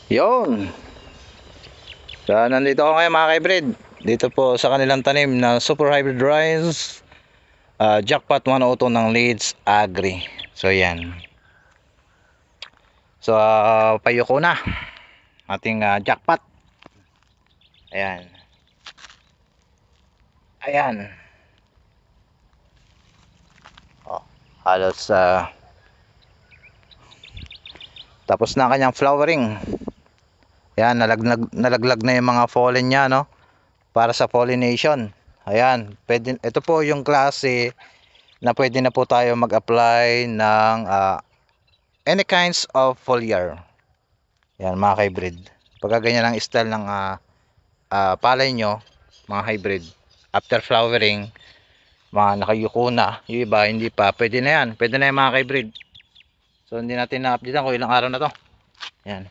Yun. So, nandito ako ngayon mga ka-hybrid. Dito po sa kanilang tanim na Super Hybrid Rice Jackpot 102 ng Leeds Agri. So yan. So payuko na ating jackpot. Ayan. Ayan. Oh, halos tapos na kanyang flowering. Ayan, nalaglag na yung mga pollen niya, no? Para sa pollination. Ayan, pwede, ito po yung klase na pwede na po tayo mag-apply ng any kinds of foliar. Yan mga hybrid. Pagka ganyan ang style ng palay nyo, mga hybrid, after flowering, mga nakayuko na, yung iba hindi pa, pwede na yan. Pwede na yan mga hybrid. So hindi natin na-update kung ilang araw na to. Yan.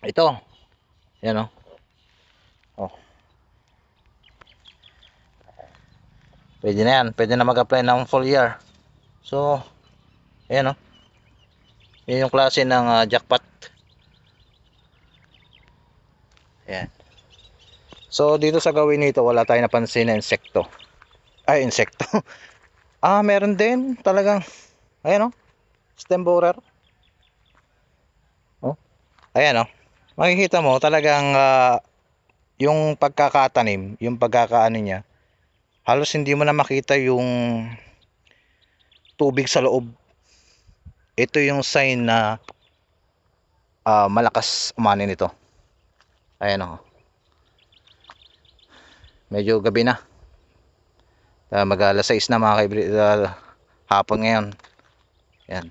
Ito. Yan o. Oh. Pwede na yan. Pwede na mag-apply ng foliar. So, ayan o. Yan yung klase ng jackpot. Ayan. So, dito sa gawin nito, wala tayong napansin na insekto. Ay, insekto. Meron din. Talagang, ayan o. Stem borer. Oh. Ayan o. Makikita mo, talagang yung pagkakatanim, yung pagkakaano niya, halos hindi mo na makita yung tubig sa loob. Ito yung sign na malakas umanin ito. Ayan o. Medyo gabi na. Mag-alas 6 na mga kaibrid, hapon ngayon. Ayan.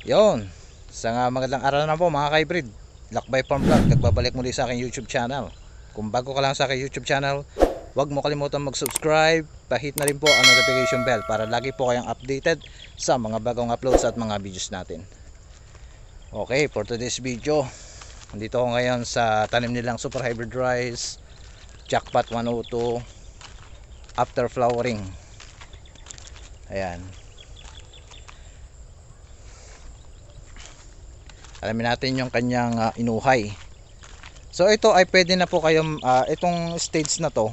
Yon. Isang magandang araw na po mga ka-hybrid. Lakbay Farm Vlog, nagbabalik muli sa aking YouTube channel. Kung bago ka lang sa aking YouTube channel, huwag mo kalimutan mag-subscribe, pahit na rin po ang notification bell para lagi po kayong updated sa mga bagong uploads at mga videos natin. Okay, for today's video, nandito ako ngayon sa tanim nilang Super Hybrid Rice Jackpot 102 after flowering. Ayan. Alamin natin yung kanyang inuhay. So ito ay pwede na po kayong itong stage na to,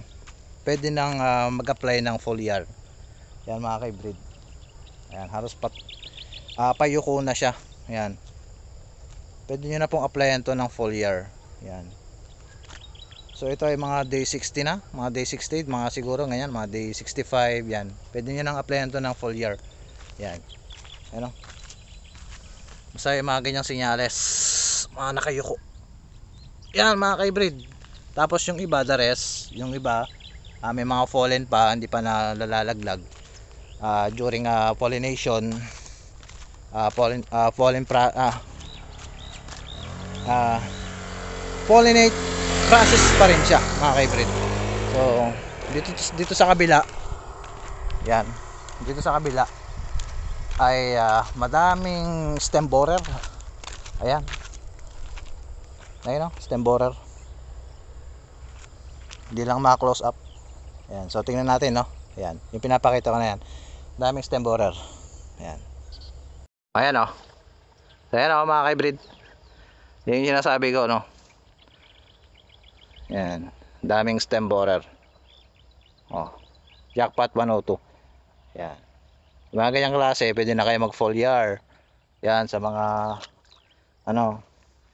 pwede nang mag-apply ng foliar. Yan mga ka-hybrid. Ayan, halos payuko na siya. Ayan. Pwede nyo na pong applyan to ng foliar. Ayan. So ito ay mga day 60 na, mga day 60, mga siguro ngayon, mga day 65, yan. Pwede nyo nang applyan to ng foliar. Yan. Ano? Basta yung mga ganyang sinyales, mga nakayuko. Yan mga ka-hybrid. Tapos yung iba, the rest, yung iba, may mga fallen pa, hindi pa nalalaglag. During pollination, pollinate process pa rin siya mga ka-hybrid. So, dito sa kabila, yan, dito sa kabila, ay madaming stem borer. Ayan. Ayun o, stem borer. Hindi lang ma-close up. Ayan. So tingnan natin, no. Ayan. Yung pinapakita ko na yan. Daming stem borer. Ayan. Ayan o. So ayan o mga ka-hybrid. Yan yung sinasabi ko, no. Ayan. Daming stem borer. Oh. Jackpot 102. Ayan. Yung mga ganyang klase, pwede na kayo mag-foliar. Yan, sa mga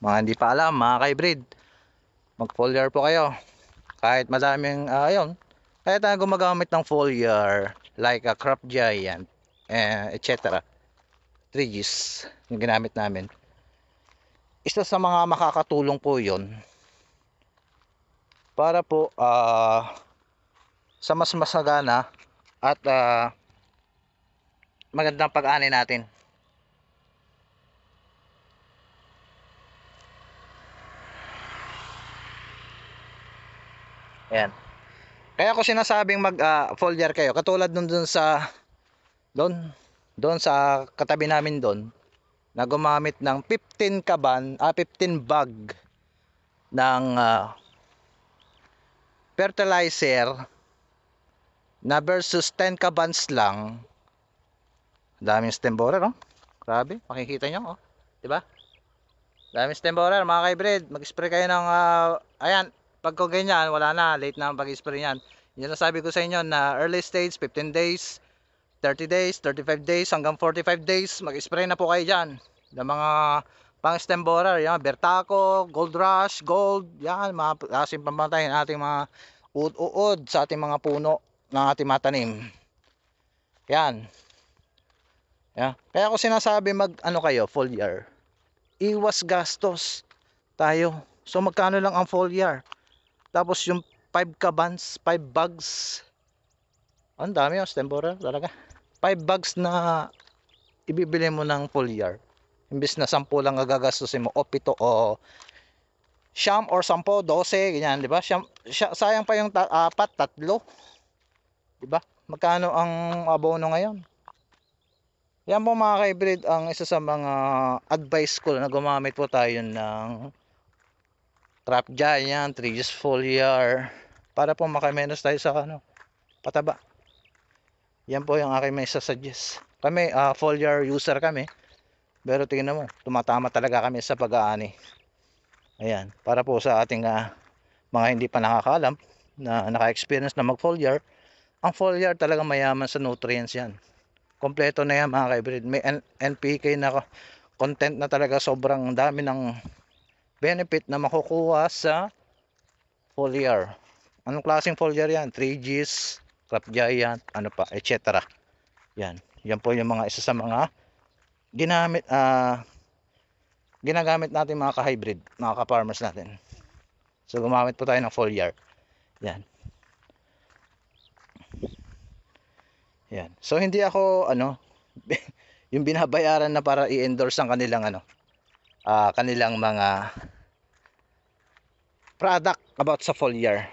mga hindi pa alam, mga ka-hybrid, mag-foliar po kayo. Kahit madaming, ayun, kahit gumagamit ng foliar, like a crop giant, etc. 3Gs, yung ginamit namin. Isa sa mga makakatulong po yon para po sa mas masagana at magandang pag-ani natin. Ayan. Kaya ako sinasabing mag-foliar kayo. Katulad dun sa katabi namin doon na gumamit ng 15 kaban, 15 bag ng fertilizer na versus 10 kabans lang. Daming stem borer, oh. Grabe, makikita nyo, oh. Diba? Daming stem borer, mga ka-hybrid. Mag-spray kayo ng, ayan, pag kung ganyan, wala na, late na ang pag-spray yan. Yan ang sabi ko sa inyo na early stage, 15 days, 30 days, 35 days, hanggang 45 days, mag-spray na po kayo dyan. Ng mga pang stem borer, yan, Bertaco, Gold Rush, Gold, yan, mga klaseng pamatay ng ating mga uod-uod sa ating mga puno ng ating matanim. Yan. Yan. Kaya ako sinasabi ano kayo, foliar. Iwas gastos tayo. So magkano lang ang foliar? Tapos yung 5 kabans, 5 bags. Ang dami yung stem borer talaga. 5 bags na ibibili mo ng foliar. Imbis na 10 lang gagastusin mo o 7 o siyam or 10, 12, ganyan, di ba? Sayang pa yung 4, 3. Di ba? Magkano ang abono ngayon? Yan po mga ka-hybrid ang isa sa mga advice ko na gumamit po tayo ng Crop Giant, 3G's foliar para po makamenos tayo sa pataba. Yan po yung aking may sasuggest. Kami foliar user kami. Pero tingnan mo, tumatama talaga kami sa pag-aani. Ayan, para po sa ating mga hindi pa nakakalam na naka-experience na mag-foliar, ang foliar talaga mayaman sa nutrients yan. Kompleto na yan mga ka-hybrid. May NPK na content na talaga, sobrang dami ng benefit na makukuha sa foliar. Anong klaseng foliar yan? 3G's, Crop Giant, ano pa, etc. Yan. Yan po yung mga isa sa mga ginagamit natin mga ka-hybrid, mga ka-farmers natin. So gumamit po tayo ng foliar. Yan. Yan. So hindi ako yung binabayaran na para i-endorse ang kanilang kanilang mga product about sa foliar.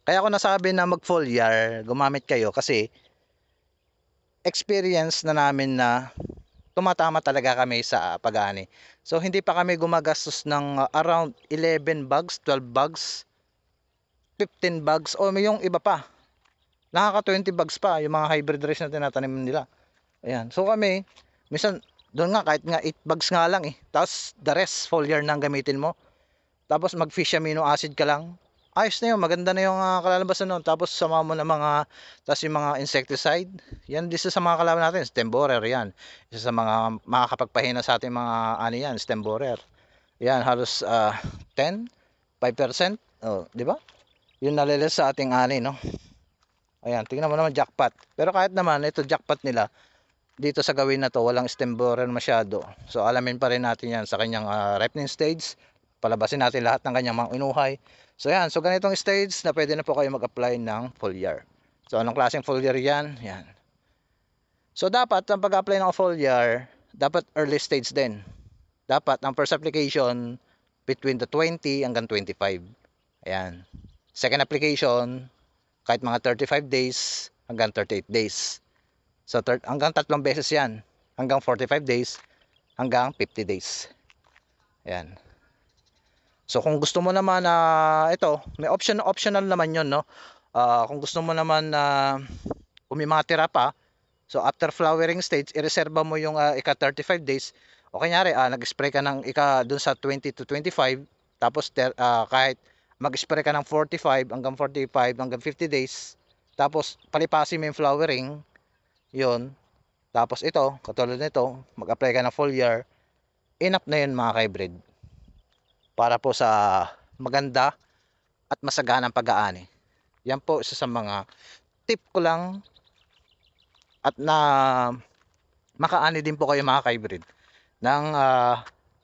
Kaya ako nasabi na mag-foliar, gumamit kayo kasi experience na namin na tumatama talaga kami sa pag-aani. So hindi pa kami gumagastos ng around 11 bags, 12 bags, 15 bags o yung iba pa. Nakaka 20 bags pa yung mga hybrid rice na tinatanim nila. Ayan. So kami, minsan doon nga kahit nga 8 bags nga lang Tapos the rest foliar nang gamitin mo. Tapos mag fish amino acid ka lang. Ayos na yun, maganda na yung kalalabasan nun. Tapos sama mo na tapos yung mga insecticide. Yan, isa sa mga kalaban natin, stem borer yan. Isa sa mga makakapagpahina sa ating mga yan, stem borer. Yan, halos 10, 5%. Oh, di ba? Yun nalilis sa ating ani, no? Ayan, tingnan mo naman jackpot. Pero kahit naman, ito jackpot nila, dito sa gawin na to, walang stem borer masyado. So alamin pa rin natin yan sa kanyang ripening stage. Palabasin natin lahat ng kanyang mga inuhay. So yan, so ganitong stage na pwede na po kayo mag-apply ng foliar. So anong klaseng foliar yan? Yan. So dapat ang pag-apply ng foliar, dapat early stage din. Dapat ang first application between the 20 hanggang 25. Ayan. Second application, kahit mga 35 days hanggang 38 days. So hanggang 3 beses yan. Hanggang 45 days, hanggang 50 days. Ayan. So kung gusto mo naman ito, may optional naman 'yon, no? Kung gusto mo naman kung may mga tira pa, so after flowering stage, i-reserva mo yung ika 35 days. O kunyari, nag-spray ka ng ika dun sa 20 to 25, tapos kahit mag-spray ka ng 45 hanggang 45 hanggang 50 days, tapos palipasin mo yung flowering, 'yon. Tapos ito, katulad nito, mag-apply ka ng foliar, enough na 'yun mga ka-hybrid. Para po sa maganda at masaganang pag-aani. Yan po isa sa mga tip ko lang at na makaani din po kayo mga ka-hybrid ng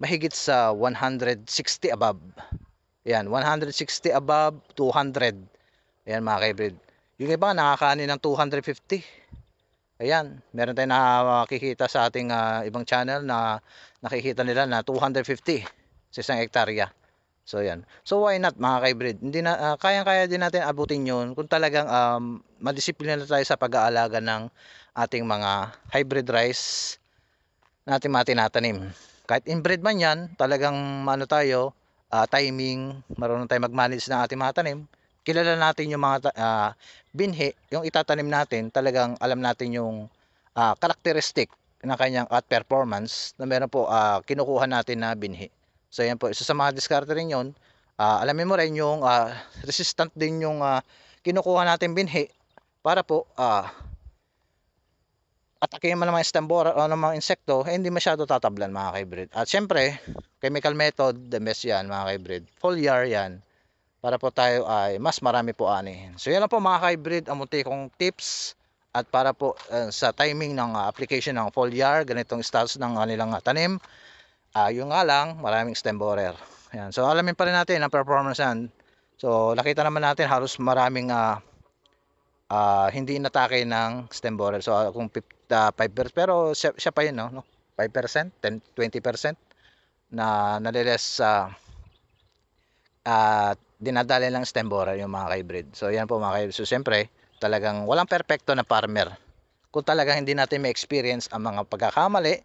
mahigit sa 160 above. Yan, 160 above, 200. Ayan mga ka-hybrid. Yung iba nakakaani ng 250. Ayan, meron tayong nakikita sa ating ibang channel na nakikita nila na 250 sa isang hektarya. So yan. So why not mga ka-hybrid? Hindi na kayang-kaya din natin abutin 'yon kung talagang madisiplina na tayo sa pag-aalaga ng ating mga hybrid rice natin tinatanim. Kahit inbred man 'yan, talagang tayo, timing, marunong tayo mag-manage ng ating mga tanim. kilala natin yung mga binhi, yung itatanim natin, talagang alam natin yung characteristic ng kanyang at performance na meron po kinukuha natin na binhi. So yan po, isa sa mga diskarte rin yun. Alamin mo rin yung resistant din yung kinukuha natin binhi para po atakihin man ng mga stem borer o ng mga insekto, hindi masyado tatablan mga ka-hybrid. At syempre, chemical method, the best yan mga ka-hybrid. Foliar yan para po tayo ay mas marami po anihin. So yan lang po mga ka-hybrid ang munti kong tips at para po sa timing ng application ng foliar, ganitong status ng kanilang tanim. Yung nga lang, maraming stem borer. Yan. So alamin pa rin natin ang performance yan. So nakita naman natin halos maraming hindi inatake ng stem borer. So kung 5%, pero siya pa yun, no? 5%, 10, 20% na naliles dinadali lang stem borer yung mga ka-hybrid. So yan po mga ka-hybrid. So siyempre, talagang walang perpekto na farmer. Kung talagang hindi natin may experience ang mga pagkakamali,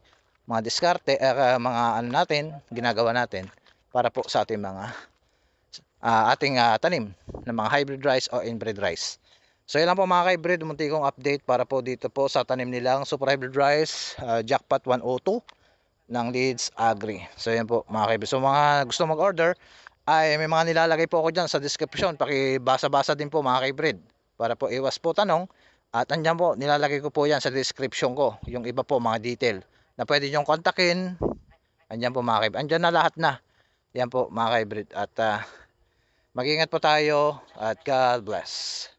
mga diskarte, mga ano natin, ginagawa natin para po sa ating mga ating tanim ng mga hybrid rice o inbred rice. So yan lang po mga ka-hybrid, munti kong update para po dito po sa tanim nilang super hybrid rice Jackpot 102 ng Leeds Agri. So yan po mga ka-hybrid. So mga gusto mag-order, ay may mga nilalagay po ako dyan sa description. Pakibasa-basa din po mga ka-hybrid para po iwas po tanong. At andyan po, nilalagay ko po yan sa description ko. Yung iba po mga detail na pwede nyong kontakin. Andyan po mga ka-hybrid. Andyan na lahat na. Yan po mga ka-hybrid. At mag-ingat po tayo at God bless.